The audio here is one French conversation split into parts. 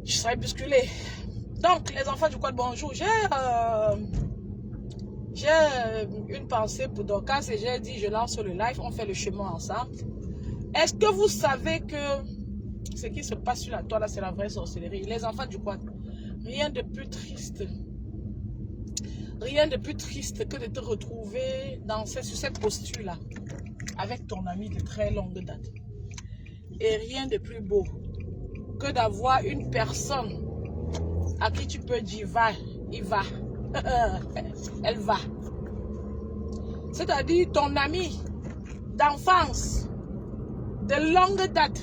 je serais bousculée. Donc, les enfants du quad, bonjour. J'ai une pensée pour Dorcas et j'ai dit, je lance le live, on fait le chemin ensemble. Est-ce que vous savez que ce qui se passe sur la toile, là, c'est la vraie sorcellerie? Les enfants du quad, rien de plus triste. Rien de plus triste que de te retrouver sur cette posture-là, avec ton ami de très longue date. Et rien de plus beau que d'avoir une personne à qui tu peux dire, va, il va, elle va. C'est-à-dire ton ami d'enfance, de longue date,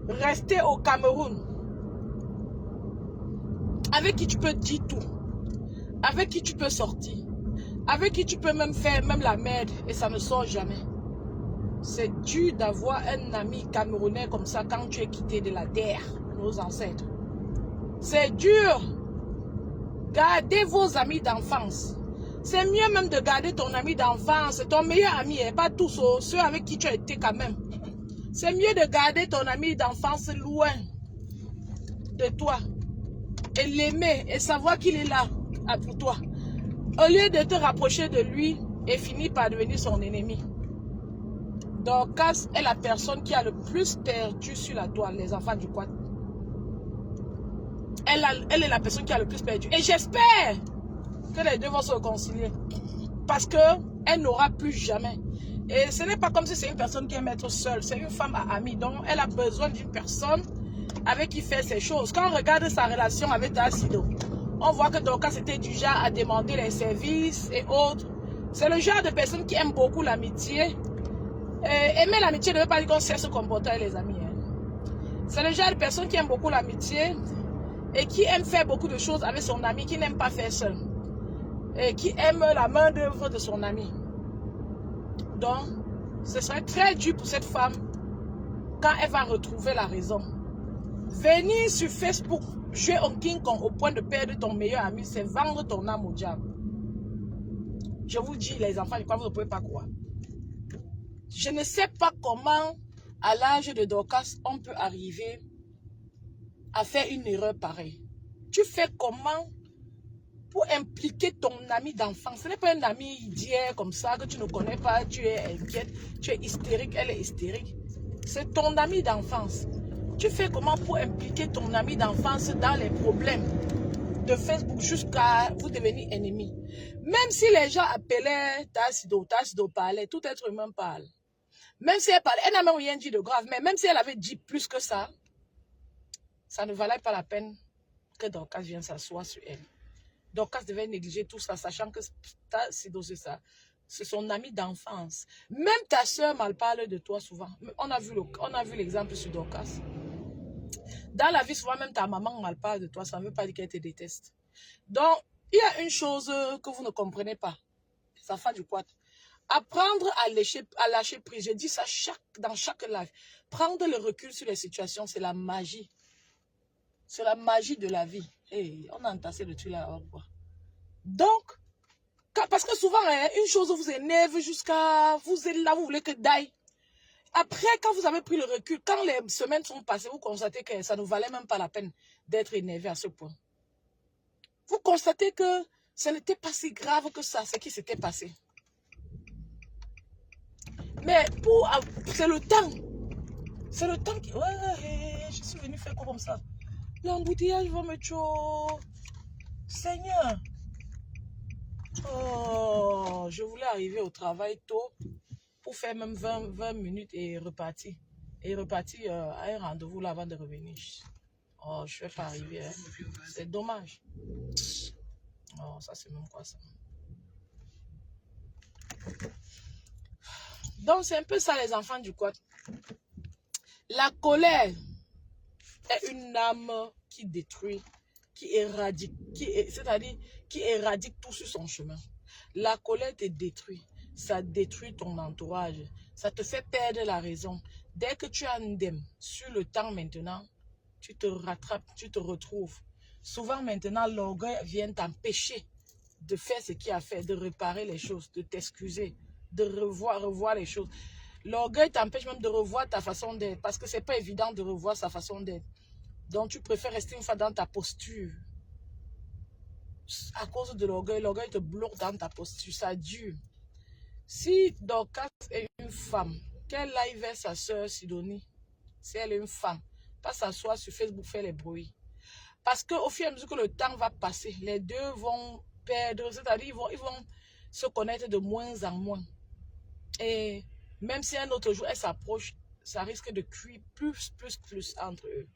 resté au Cameroun, avec qui tu peux dire tout, avec qui tu peux sortir, avec qui tu peux même faire la merde et ça ne sort jamais. C'est dur d'avoir un ami camerounais comme ça quand tu es quitté de la terre, nos ancêtres. C'est dur. Gardez vos amis d'enfance. C'est mieux même de garder ton ami d'enfance, ton meilleur ami, et pas tous ceux avec qui tu as été quand même. C'est mieux de garder ton ami d'enfance loin de toi et l'aimer et savoir qu'il est là pour toi. Au lieu de te rapprocher de lui et finir par devenir son ennemi. Dorcas est la personne qui a le plus perdu sur la toile, les enfants du quad. Elle est la personne qui a le plus perdu. Et j'espère que les deux vont se réconcilier. Parce qu'elle n'aura plus jamais. Et ce n'est pas comme si c'est une personne qui aime être seule. C'est une femme à amie. Donc, elle a besoin d'une personne avec qui faire ces choses. Quand on regarde sa relation avec Dacido, on voit que Dorcas était du genre à demander les services et autres. C'est le genre de personne qui aime beaucoup l'amitié. Aimer l'amitié ne veut pas dire qu'on sait se comporter avec les amis. Hein. C'est le genre de personne qui aime beaucoup l'amitié et qui aime faire beaucoup de choses avec son ami, qui n'aime pas faire seul. Et qui aime la main d'œuvre de son ami. Donc, ce serait très dur pour cette femme quand elle va retrouver la raison. Venir sur Facebook jouer au King Kong au point de perdre ton meilleur ami, c'est vendre ton âme au diable. Je vous dis, les enfants, vous ne pouvez pas croire. Je ne sais pas comment, à l'âge de Dorcas, on peut arriver à faire une erreur pareille. Tu fais comment pour impliquer ton ami d'enfance? Ce n'est pas un ami d'hier comme ça que tu ne connais pas, tu es inquiète, tu es hystérique, elle est hystérique. C'est ton ami d'enfance. Tu fais comment pour impliquer ton ami d'enfance dans les problèmes de Facebook jusqu'à vous devenir ennemis? Même si les gens appelaient Dacido parlait, tout être humain parle. Même si elle parlait, elle n'a même rien dit de grave, mais même si elle avait dit plus que ça ne valait pas la peine que Dorcas vienne s'asseoir sur elle. Dorcas devait négliger tout ça, sachant que Dacido, c'est ça. C'est son ami d'enfance. Même ta soeur mal parle de toi souvent. On a vu l'exemple sur Dorcas. Dans la vie, souvent, même ta maman mal parle de toi. Ça ne veut pas dire qu'elle te déteste. Donc, il y a une chose que vous ne comprenez pas. Ça fait du quad. Apprendre à lâcher prise. Je dis ça dans chaque live. Prendre le recul sur les situations, c'est la magie. C'est la magie de la vie. Hey, on a entassé le truc là. Donc, parce que souvent, une chose vous énerve jusqu'à... Vous êtes là, vous voulez que d'aille. Après, quand vous avez pris le recul, quand les semaines sont passées, vous constatez que ça ne valait même pas la peine d'être énervé à ce point. Vous constatez que ce n'était pas si grave que ça, ce qui s'était passé. Mais c'est le temps. C'est le temps qui... Ouais, je suis venue faire quoi comme ça? L'embouteillage va me tuer. Seigneur. Oh, je voulais arriver au travail tôt pour faire même 20 minutes et repartir. Et repartir à un rendez-vous là avant de revenir. Oh, je ne vais pas arriver. Hein. C'est dommage. Oh, ça c'est même quoi ça? Donc c'est un peu ça les enfants du quad. La colère est une âme qui détruit, qui éradique, c'est-à-dire qui éradique tout sur son chemin. La colère te détruit, ça détruit ton entourage, ça te fait perdre la raison. Dès que tu as un dème sur le temps maintenant, tu te rattrapes, tu te retrouves. Souvent maintenant, l'orgueil vient t'empêcher de faire ce qu'il y a à faire, de réparer les choses, de t'excuser, de revoir les choses. L'orgueil t'empêche même de revoir ta façon d'être, parce que c'est pas évident de revoir sa façon d'être. Donc, tu préfères rester une fois dans ta posture. À cause de l'orgueil te bloque dans ta posture. Ça dure. Si Dorcas est une femme, qu'elle aille vers sa soeur Sidonie, si elle est une femme, pas s'asseoir sur Facebook, faire les bruits. Parce qu'au fur et à mesure que le temps va passer, les deux vont perdre, c'est-à-dire ils vont se connaître de moins en moins. Et même si un autre jour elle s'approche, ça risque de cuire plus entre eux.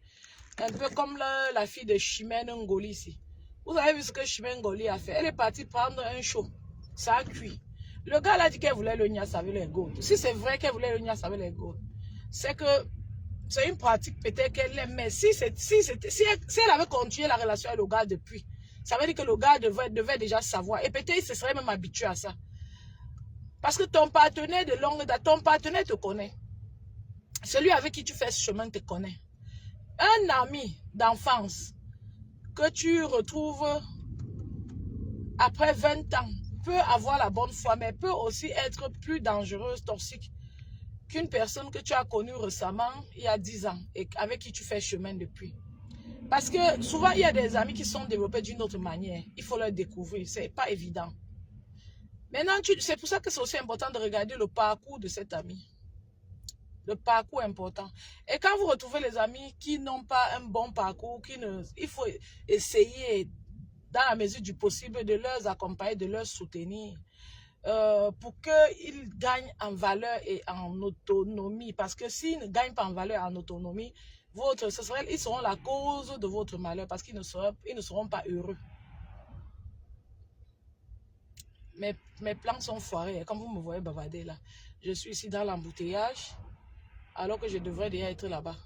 Un peu comme la fille de Chimène Ngoli ici. Vous avez vu ce que Chimène Ngoli a fait? Elle est partie prendre un chaud. Ça a cuit. Le gars a dit qu'elle voulait le nias avec les gouttes. Si c'est vrai qu'elle voulait le nias avec les gouttes, c'est que c'est une pratique peut-être qu'elle aime. Mais si elle avait continué la relation avec le gars depuis, ça veut dire que le gars devait déjà savoir. Et peut-être il se serait même habitué à ça. Parce que ton partenaire de longue date, ton partenaire te connaît. Celui avec qui tu fais ce chemin te connaît. Un ami d'enfance que tu retrouves après 20 ans peut avoir la bonne foi, mais peut aussi être plus dangereuse, toxique qu'une personne que tu as connue récemment, il y a 10 ans, et avec qui tu fais chemin depuis. Parce que souvent, il y a des amis qui sont développés d'une autre manière. Il faut leur découvrir, c'est pas évident. Maintenant, c'est pour ça que c'est aussi important de regarder le parcours de cet ami. Le parcours important. Et quand vous retrouvez les amis qui n'ont pas un bon parcours, il faut essayer, dans la mesure du possible, de les accompagner, de les soutenir pour qu'ils gagnent en valeur et en autonomie. Parce que s'ils ne gagnent pas en valeur et en autonomie, ils seront la cause de votre malheur parce qu'ils ne seront pas heureux. Mes plans sont foirés. Comme vous me voyez bavarder là, je suis ici dans l'embouteillage alors que je devrais déjà être là-bas.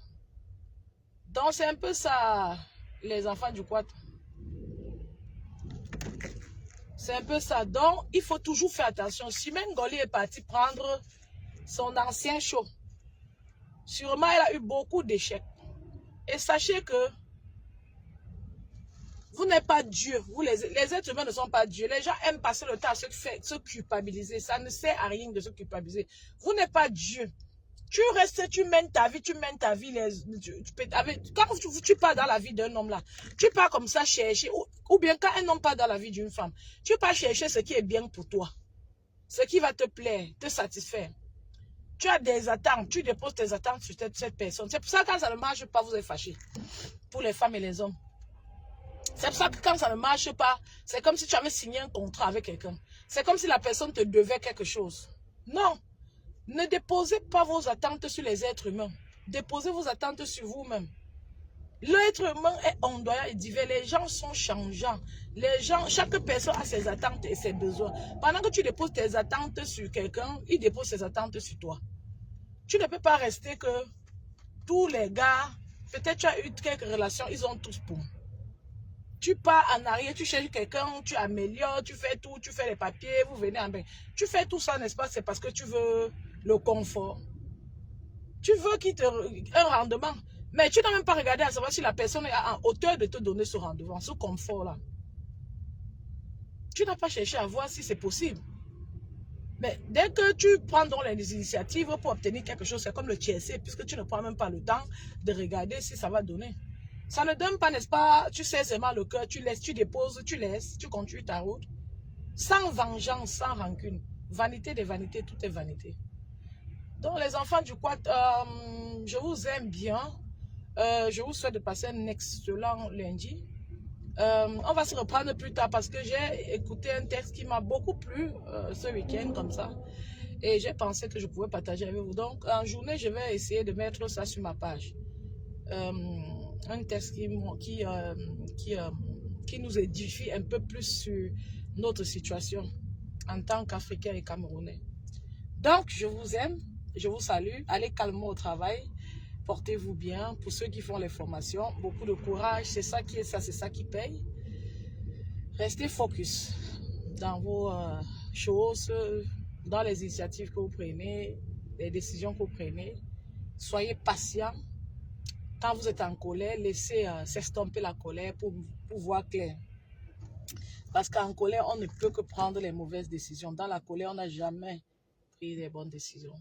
Donc c'est un peu ça, les enfants du quad. C'est un peu ça. Donc il faut toujours faire attention. Chimène Ngoli est partie prendre son ancien show. Sûrement elle a eu beaucoup d'échecs. Et sachez que vous n'êtes pas Dieu. Les êtres humains ne sont pas Dieu. Les gens aiment passer le temps à se culpabiliser. Ça ne sert à rien de se culpabiliser. Vous n'êtes pas Dieu. Tu restes, tu mènes ta vie. Quand tu pars dans la vie d'un homme là, tu pars comme ça chercher, ou bien quand un homme part dans la vie d'une femme, tu pars chercher ce qui est bien pour toi. Ce qui va te plaire, te satisfaire. Tu as des attentes, tu déposes tes attentes sur cette personne. C'est pour ça que quand ça ne marche pas, vous êtes fâchés. Pour les femmes et les hommes. C'est pour ça que quand ça ne marche pas, c'est comme si tu avais signé un contrat avec quelqu'un. C'est comme si la personne te devait quelque chose. Non. Ne déposez pas vos attentes sur les êtres humains. Déposez vos attentes sur vous-même. L'être humain est ondoyant et divers. Les gens sont changeants. Chaque personne a ses attentes et ses besoins. Pendant que tu déposes tes attentes sur quelqu'un, il dépose ses attentes sur toi. Tu ne peux pas rester que tous les gars, peut-être tu as eu quelques relations, ils ont tous pour. Tu pars en arrière, tu cherches quelqu'un, tu améliores, tu fais tout, tu fais les papiers, vous venez en bain. Tu fais tout ça, n'est-ce pas? C'est parce que tu veux le confort. Tu veux un rendement. Mais tu n'as même pas regardé à savoir si la personne est en hauteur de te donner ce rendement, ce confort-là. Tu n'as pas cherché à voir si c'est possible. Mais dès que tu prends donc les initiatives pour obtenir quelque chose, c'est comme le TSC, puisque tu ne prends même pas le temps de regarder si ça va donner. Ça ne donne pas, n'est-ce pas? Tu sais seulement le cœur, tu laisses, tu déposes, tu laisses, tu continues ta route. Sans vengeance, sans rancune. Vanité des vanités, tout est vanité. Donc les enfants du quad, je vous aime bien. Je vous souhaite de passer un excellent lundi. On va se reprendre plus tard parce que j'ai écouté un texte qui m'a beaucoup plu ce week-end comme ça. Et j'ai pensé que je pouvais partager avec vous. Donc en journée, je vais essayer de mettre ça sur ma page. Un texte qui nous édifie un peu plus sur notre situation en tant qu'Africains et Camerounais. Donc, je vous aime, je vous salue. Allez calmement au travail. Portez-vous bien. Pour ceux qui font les formations, beaucoup de courage. C'est ça qui paye. Restez focus dans vos choses, dans les initiatives que vous prenez, les décisions que vous prenez. Soyez patient. Quand vous êtes en colère, laissez s'estomper la colère pour voir clair. Parce qu'en colère, on ne peut que prendre les mauvaises décisions. Dans la colère, on n'a jamais pris les bonnes décisions.